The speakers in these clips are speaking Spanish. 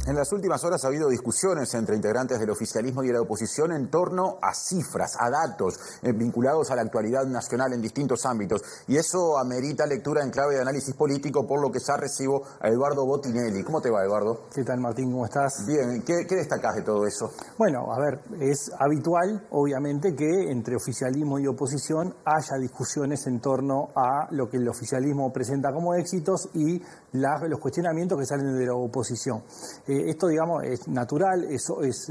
En las últimas horas ha habido discusiones entre integrantes del oficialismo y de la oposición en torno a cifras, a datos vinculados a la actualidad nacional en distintos ámbitos. Y eso amerita lectura en clave de análisis político, por lo que ya recibo a Eduardo Botinelli. ¿Cómo te va, Eduardo? ¿Qué tal, Martín? ¿Cómo estás? Bien. ¿Qué destacás de todo eso? Bueno, a ver, es habitual, obviamente, que entre oficialismo y oposición haya discusiones en torno a lo que el oficialismo presenta como éxitos y los cuestionamientos que salen de la oposición. Esto, digamos, es natural, es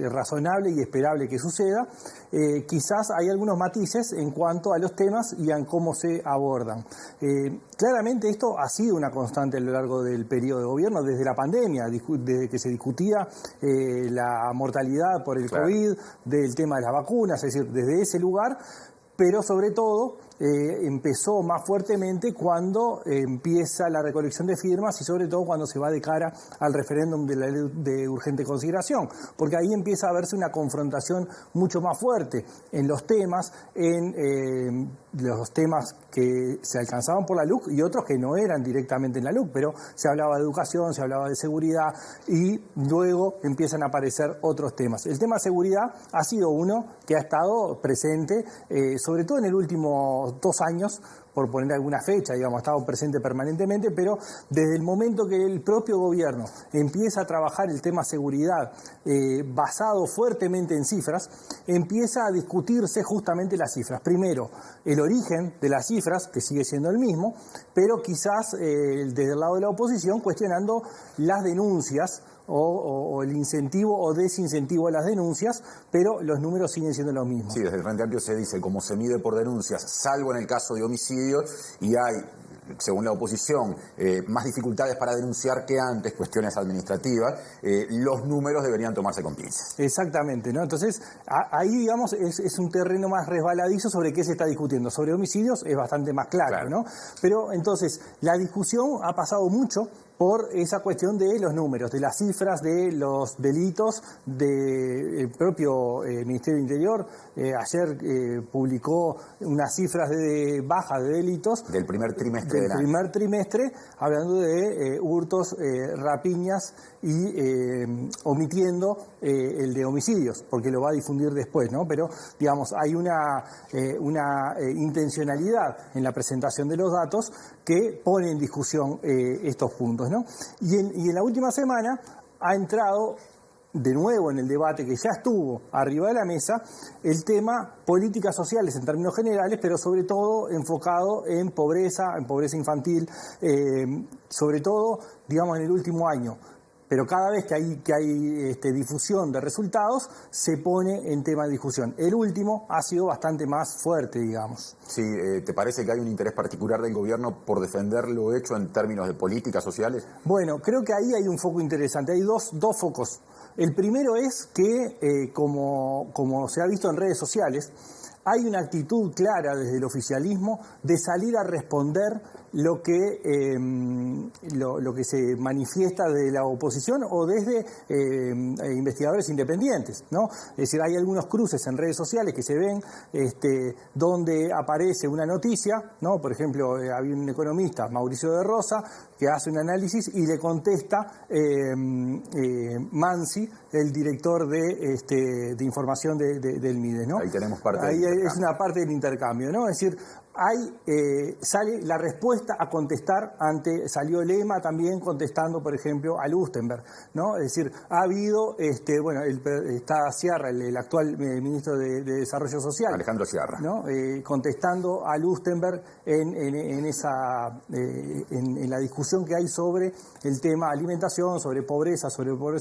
razonable y esperable que suceda. Quizás hay algunos matices en cuanto a los temas y en cómo se abordan. Claramente esto ha sido una constante a lo largo del periodo de gobierno, desde la pandemia, desde que se discutía la mortalidad por el COVID, del tema de las vacunas, es decir, desde ese lugar, pero sobre todo empezó más fuertemente cuando empieza la recolección de firmas y sobre todo cuando se va de cara al referéndum de la ley de urgente consideración, porque ahí empieza a verse una confrontación mucho más fuerte en los temas, los temas que se alcanzaban por la LUC y otros que no eran directamente en la LUC, pero se hablaba de educación, se hablaba de seguridad y luego empiezan a aparecer otros temas. El tema de seguridad ha sido uno que ha estado presente, sobre todo en el último 2 años, por poner alguna fecha, digamos, ha estado presente permanentemente, pero desde el momento que el propio gobierno empieza a trabajar el tema seguridad basado fuertemente en cifras, empieza a discutirse justamente las cifras. Primero, el origen de las cifras, que sigue siendo el mismo, pero quizás desde el lado de la oposición cuestionando las denuncias o el incentivo o desincentivo a las denuncias, pero los números siguen siendo los mismos. Sí, desde el Frente Amplio se dice, como se mide por denuncias, salvo en el caso de homicidios, y hay, según la oposición, más dificultades para denunciar que antes, cuestiones administrativas, los números deberían tomarse con pinzas. Exactamente, ¿no? Entonces, ahí, digamos, es un terreno más resbaladizo sobre qué se está discutiendo. Sobre homicidios es bastante más claro, ¿no? Pero, entonces, la discusión ha pasado mucho por esa cuestión de los números, de las cifras, de los delitos del propio Ministerio del Interior. Ayer publicó unas cifras de baja de delitos. Del primer trimestre del primer trimestre, hablando de hurtos, rapiñas y omitiendo el de homicidios, porque lo va a difundir después, ¿no? Pero, digamos, hay una intencionalidad en la presentación de los datos que pone en discusión estos puntos, ¿no? Y en la última semana ha entrado de nuevo en el debate que ya estuvo arriba de la mesa el tema políticas sociales en términos generales, pero sobre todo enfocado en pobreza infantil, sobre todo, digamos, en el último año. Pero cada vez que hay difusión de resultados, se pone en tema de discusión. El último ha sido bastante más fuerte, digamos. Sí, ¿te parece que hay un interés particular del gobierno por defender lo hecho en términos de políticas sociales? Bueno, creo que ahí hay un foco interesante. Hay dos focos. El primero es que, como se ha visto en redes sociales, hay una actitud clara desde el oficialismo de salir a responder lo que se manifiesta de la oposición o desde investigadores independientes, ¿no? Es decir, hay algunos cruces en redes sociales que se ven donde aparece una noticia, ¿no? Por ejemplo, había un economista, Mauricio de Rosa, que hace un análisis y le contesta Mansi, el director de información del MIDES, ¿no? Ahí tenemos parte Ahí es una parte del intercambio, ¿no? Es decir, sale la respuesta a contestar salió Lema también contestando, por ejemplo, a Lustenberg, ¿no? Es decir, ha habido, está Sciarra, el actual ministro de Desarrollo Social. Alejandro Sciarra. ¿No? Contestando a Lustenberg en la discusión que hay sobre el tema alimentación, sobre pobreza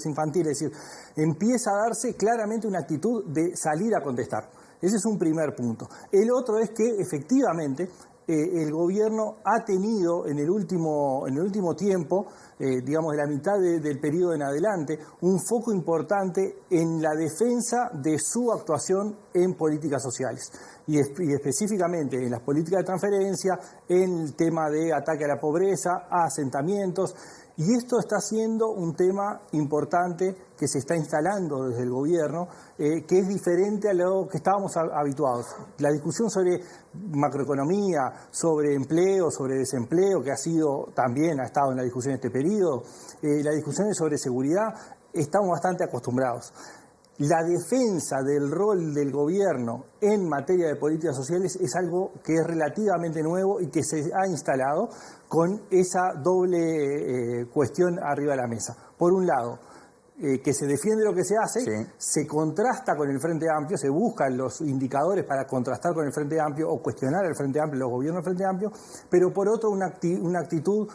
infantil. Es decir, empieza a darse claramente una actitud de salir a contestar. Ese es un primer punto. El otro es que, efectivamente, el gobierno ha tenido en el último tiempo, digamos de la mitad del periodo en adelante, un foco importante en la defensa de su actuación en políticas sociales. Y específicamente en las políticas de transferencia, en el tema de ataque a la pobreza, a asentamientos. Y esto está siendo un tema importante que se está instalando desde el gobierno, que es diferente a lo que estábamos habituados. La discusión sobre macroeconomía, sobre empleo, sobre desempleo, que ha estado en la discusión en este periodo, la discusión sobre seguridad, estamos bastante acostumbrados. La defensa del rol del gobierno en materia de políticas sociales es algo que es relativamente nuevo y que se ha instalado con esa doble cuestión arriba de la mesa. Por un lado, que se defiende lo que se hace, sí, se contrasta con el Frente Amplio, se buscan los indicadores para contrastar con el Frente Amplio o cuestionar el Frente Amplio, los gobiernos del Frente Amplio, pero por otro una actitud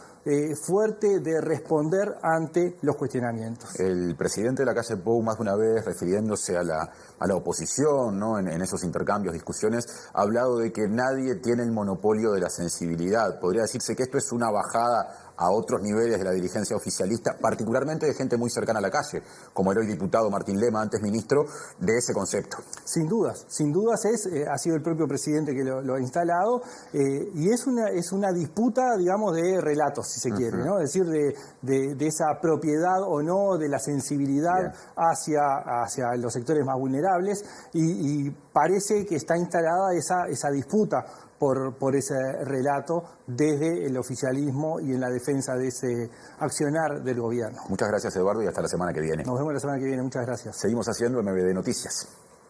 fuerte de responder ante los cuestionamientos. El presidente de la calle Pou, más de una vez, refiriéndose a la oposición, ¿no? en esos intercambios, discusiones, ha hablado de que nadie tiene el monopolio de la sensibilidad. Podría decirse que esto es una bajada a otros niveles de la dirigencia oficialista, particularmente de gente muy cercana a la calle, como el hoy diputado Martín Lema, antes ministro, de ese concepto. Sin dudas ha sido el propio presidente que lo ha instalado, y es una disputa, digamos, de relatos, si se quiere, ¿no? Es decir, de esa propiedad o no, de la sensibilidad hacia los sectores más vulnerables, y parece que está instalada esa disputa por ese relato desde el oficialismo y en la defensa de ese accionar del gobierno. Muchas gracias, Eduardo, y hasta la semana que viene. Nos vemos la semana que viene. Muchas gracias. Seguimos haciendo MBD Noticias.